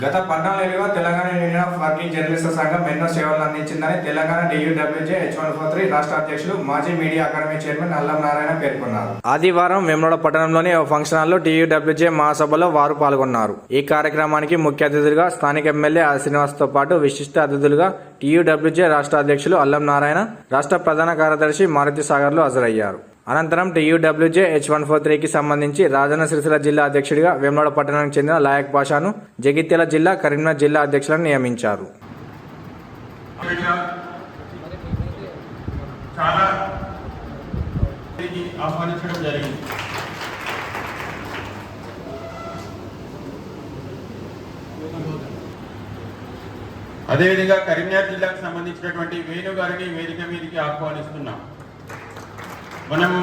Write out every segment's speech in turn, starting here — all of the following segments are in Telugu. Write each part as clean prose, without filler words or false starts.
గత 14 ఏళ్లుగా తెలంగాణ యూనియన్ ఆఫ్ వర్కింగ్ జర్నలిస్టుల సంఘం ఎన్నో సేవలు అందించిందని తెలంగాణ DUWJ H143 రాష్ట్ర అధ్యక్షులు మాజీ మీడియా అకాడమీ చైర్మన్ అల్లం నారాయణ పేర్కొన్నారు. ఆదివారం వేములవాడ పట్టణంలోని ఓ ఫంక్షన్ హాల్లో DUWJ మహాసభలో వారు పాల్గొన్నారు. ఈ కార్యక్రమానికి ముఖ్య అతిథులుగా స్థానిక ఎమ్మెల్యే శ్రీనివాస్తో పాటు విశిష్ట అతిథులుగా DUWJ రాష్ట్ర అధ్యక్షులు అల్లం నారాయణ, రాష్ట్ర ప్రధాన కార్యదర్శి మారుతి సాగర్లు హాజరయ్యారు. అనంతరం DUWJ H143కి సంబంధించి రాజన్న సిరిసిల్ల జిల్లా అధ్యక్షుడిగా వేములవాడ పట్టణానికి చెందిన లాయక్ పాషాను, జగిత్యాల జిల్లా, కరీంనగర్ జిల్లా అధ్యక్షులను నియమించారు. అదేవిధంగా కరీంనగర్ జిల్లాకు సంబంధించినటువంటి వేణు గారిని వేదిక మీదకి ఆహ్వానిస్తున్నాం. మనము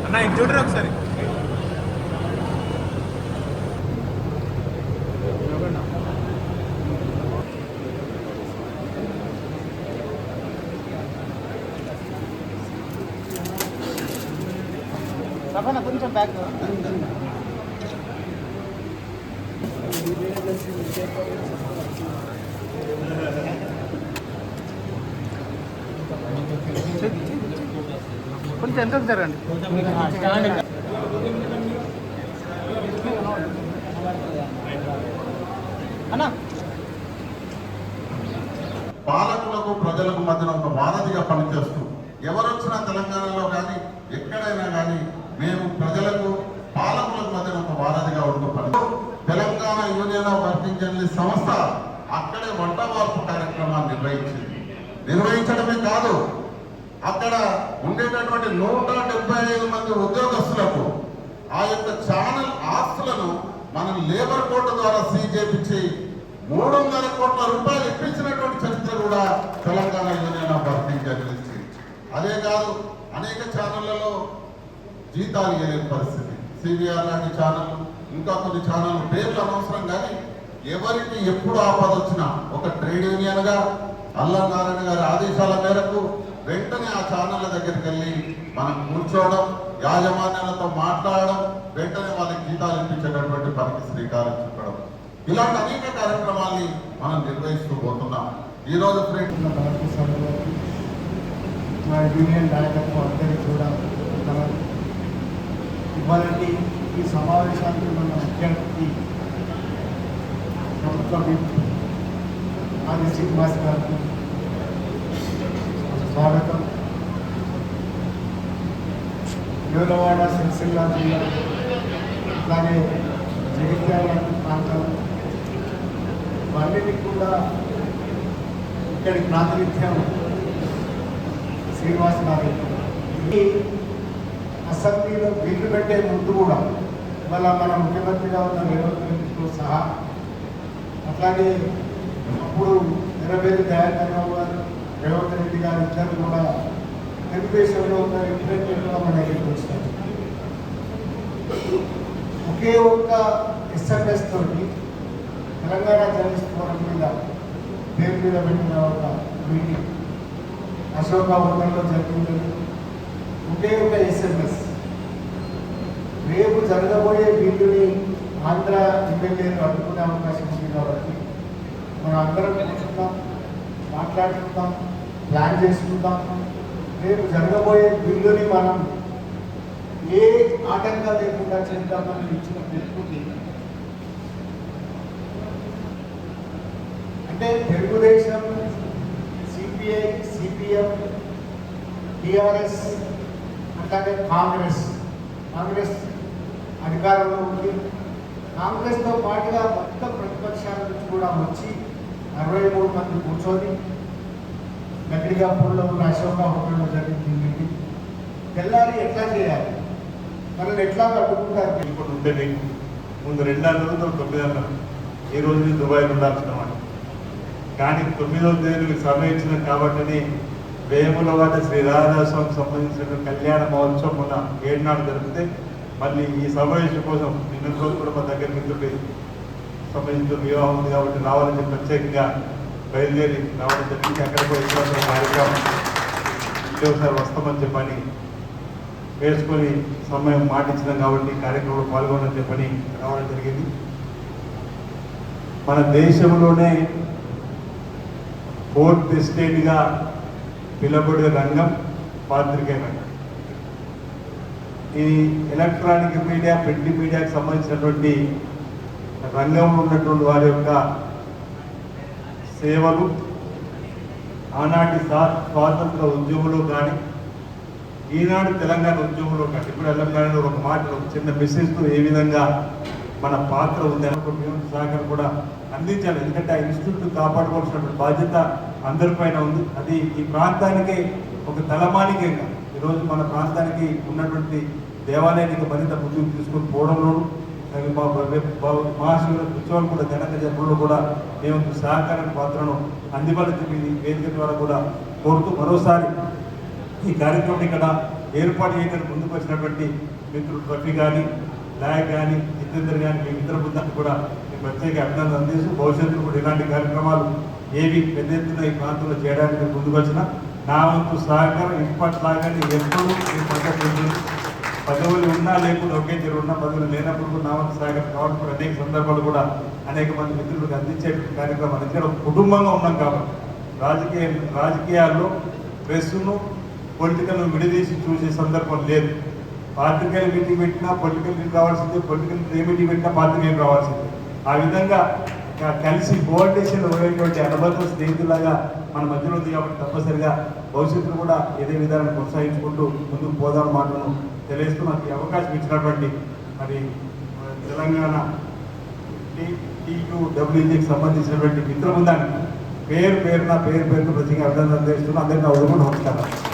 అన్న ఇది చూడరు ఒకసారి. కొంచెం బ్యాక్ కొంచెం ఎంత జరగండి. అన్నా పాలకులకు ప్రజలకు మధ్యన ఒక వారధిగా పనిచేస్తూ ఎవరొచ్చినా తెలంగాణలో కానీ ఎక్కడైనా కానీ మేము ప్రజలకు పాలకులకు మధ్యన ఒక వారధిగా ఉంటూ పని. Telangana union of working journalist సంస్థ అక్కడే వంట వార్పు కార్యక్రమాన్ని నిర్వహించడమే కాదు, అక్కడ ఉండేటటువంటి 175 మంది ఉద్యోగస్తులకు ఆ యొక్క ఛానల్ ఆస్తులను మనం లేబర్ కోర్టు ద్వారా సీజ్ చేయించి 300 కోట్ల రూపాయలు ఇప్పించినటువంటి చరిత్ర కూడా Telangana union of working journalist. అదే కాదు, అనేక ఛానళ్లలో జీతాలు ఇవ్వలేని పరిస్థితి. CBR లాంటి ఛానళ్ళు, ఇంకా కొన్ని ఛానళ్ళు పేర్లు అనవసరం, కానీ ఎవరికి ఎప్పుడు ఆపద వచ్చినా ఒక ట్రేడ్ యూనియన్గా అల్లం నారాయణ గారి ఆదేశాల మేరకు వెంటనే ఆ ఛానళ్ళ దగ్గరికి వెళ్ళి మనం కూర్చోవడం, యాజమాన్యాలతో మాట్లాడడం, వెంటనే వాళ్ళకి జీతాలు ఇప్పించేటటువంటి పనికి శ్రీకారం చుట్టడం, ఇలాంటి అనేక కార్యక్రమాల్ని మనం నిర్వహిస్తూ పోతున్నాం. ఈరోజు మా యూనియన్ నాయకత్వం అందరికీ కూడా ఇవ్వాలంటే ఈ సమావేశానికి మన ముఖ్య అతిథి ప్రభుత్వ ఆది శ్రీనివాస్ గారికి స్వాగతం. వేములవాడ, సిరిసిల్ల జిల్లా, అలాగే జగిత్యాల ప్రాంతం అన్నిటికీ కూడా ఇక్కడి ప్రాతినిధ్యం శ్రీనివాస్ గారు. ఈ అసెంబ్లీలో బిల్లు పెట్టే ముందు కూడా ఇవాళ మన ముఖ్యమంత్రిగా ఉన్న రేవంత్ రెడ్డితో సహా, అట్లాగే అప్పుడు ఎర్రబెల్లి దయాకర్ రావు గారు, రేవంత్ రెడ్డి గారు ఇద్దరు కూడా తెలుగుదేశంలో ఉన్న రిప్రజెంటేటివ్గా మన దగ్గరికి వచ్చారు. ఒకే ఒక్క SMS తోటి తెలంగాణ జర్నలిస్ట్ ఫోరం మీద పేరు మీద పెట్టిన ఒక మీటింగ్ అశోక హోటల్లో జరిగింది. ఒకే ఒక SMS రేపు జరగబోయే బిల్లుని ఆంధ్ర ఎమ్మెల్యేలు అడ్డుకునే అవకాశం ఉంది కాబట్టి మనం అందరం కూర్చుందాం, మాట్లాడుకుందాం, ప్లాన్ చేసుకుందాం. రేపు జరగబోయే బిల్లుని మనం ఏ ఆటంకం లేకుండా చేద్దామని ఇచ్చిన పిలుపుకి, అంటే తెలుగుదేశం, CPI, CPM, TRS, అట్లాగే కాంగ్రెస్ అధికారంలో ఉంది. కాంగ్రెస్తో పాటుగా మొత్తం ప్రతిపక్షాల నుంచి కూడా వచ్చి 63 మంది కూర్చొని గట్టిగాపూర్లో ఉన్న అశోక హోటల్లో జరిగింది. తెల్లారి ఎట్లా చేయాలి, మనల్ని ఎట్లా అడ్డుకుంటారు. ఇప్పుడు ఉంటే నీకు ముందు 2 అన్నారు, 9 అన్నారు. ఈ రోజు దుబాయ్ ఉండాల్సిన వాడు కానీ 9వ తేదీకి సమయం ఇచ్చినాం కాబట్టి వేములవాడ శ్రీ రాధాస్వామికి సంబంధించిన కళ్యాణ మహోత్సవం మొన్న 7 నాడు జరిపితే మళ్ళీ ఈ సమావేశం కోసం నిన్న రోజు కూడా మా దగ్గర మిత్రుడి సంబంధించిన వివాహం ఉంది కాబట్టి రావాలని చెప్పి ప్రత్యేకంగా బయలుదేరి రావాలని చెప్పి అక్కడ పోయి కార్యక్రమం ఒకసారి వస్తామని చెప్పని వేసుకొని సమయం మాటించినాం కాబట్టి కార్యక్రమంలో పాల్గొనని చెప్పని రావడం జరిగింది. మన దేశంలోనే 4th ఎస్టేట్గా పిలువబడే రంగం పాత్రికేయ రంగం. ఈ ఎలక్ట్రానిక్ మీడియా, ప్రింట్ మీడియాకి సంబంధించినటువంటి రంగంలో ఉన్నటువంటి వారి యొక్క సేవలు ఆనాటి స్వాతంత్ర ఉద్యమంలో కానీ ఈనాడు తెలంగాణ ఉద్యమంలో కానీ ఇప్పుడు తెలంగాణలో ఒక మాట ఒక చిన్న మెసేజ్తో ఏ విధంగా మన పాత్ర ఉంది అనుకుంటే సహకారం కూడా అందించాలి. ఎందుకంటే ఆ ఇన్స్టిట్యూట్ కాపాడుకోవాల్సినటువంటి బాధ్యత అందరిపైన ఉంది. అది ఈ ప్రాంతానికి ఒక తలమానికంగా ఈరోజు మన ప్రాంతానికి ఉన్నటువంటి దేవాలయానికి మరింత ముందుకు తీసుకొని పోవడంలోనూ మహాశివరాత్రి ఉత్సవాలు కూడా ఘనంగా జరపడంలో కూడా మేము సహకార పాత్రను అందివ్వాలని చెప్పి వేదిక ద్వారా కూడా కోరుతూ మరోసారి ఈ కార్యక్రమం ఇక్కడ ఏర్పాటు చేయడానికి ముందుకు వచ్చినటువంటి మిత్రులు రఫీ కానీ, నాయక్ కానీ, జితేందర్ కానీ మీ మిత్ర బృందానికి కూడా మేము ప్రత్యేక అభినందన అందిస్తూ భవిష్యత్తులో కూడా ఇలాంటి కార్యక్రమాలు ఏవి పెద్ద ఎత్తున ఈ ప్రాంతంలో చేయడానికి ముందుకు వచ్చిన నా వంతు సహకారం ఇప్పట్లాగానే ఎప్పుడు మీ పద్ధతి పదవులు ఉన్నా లేకుండా ఒకే తీరు ఉన్నా పదవులు లేనప్పుడు కూడా నా వంతు సహకారం కావాలని అనేక సందర్భాలు కూడా అనేక మంది మిత్రులకు అందించే కార్యక్రమాలు ఇక్కడ ఒక కుటుంబంగా ఉన్నాం కాబట్టి రాజకీయాల్లో ప్రెస్ను పొలిటికల్ విడదీసి చూసే సందర్భం లేదు. పార్టికల్ మీటింగ్ పెట్టినా పొలిటికల్ మీటింగ్ రావాల్సిందే, పొలిటికల్ మీటింగ్ పెట్టినా పార్టికల్ రావాల్సిందే. ఆ విధంగా కలిసి కోఆర్డినేషన్ పోయేటువంటి అనుబంధ స్నేహితులాగా మన మధ్యలో ఉంది కాబట్టి తప్పనిసరిగా భవిష్యత్తులో కూడా ఏదే విధానాన్ని కొనసాగించుకుంటూ ముందుకు పోదాం మాటను తెలియజేస్తూ నాకు ఈ అవకాశం ఇచ్చినటువంటి మరి తెలంగాణ T2WEకి సంబంధించినటువంటి మిత్ర బృందానికి పేరు పేరున ప్రత్యేక అభినందనలు తెలియజేస్తున్నాను. అందరికీ నా ఉదయం నమస్కారం.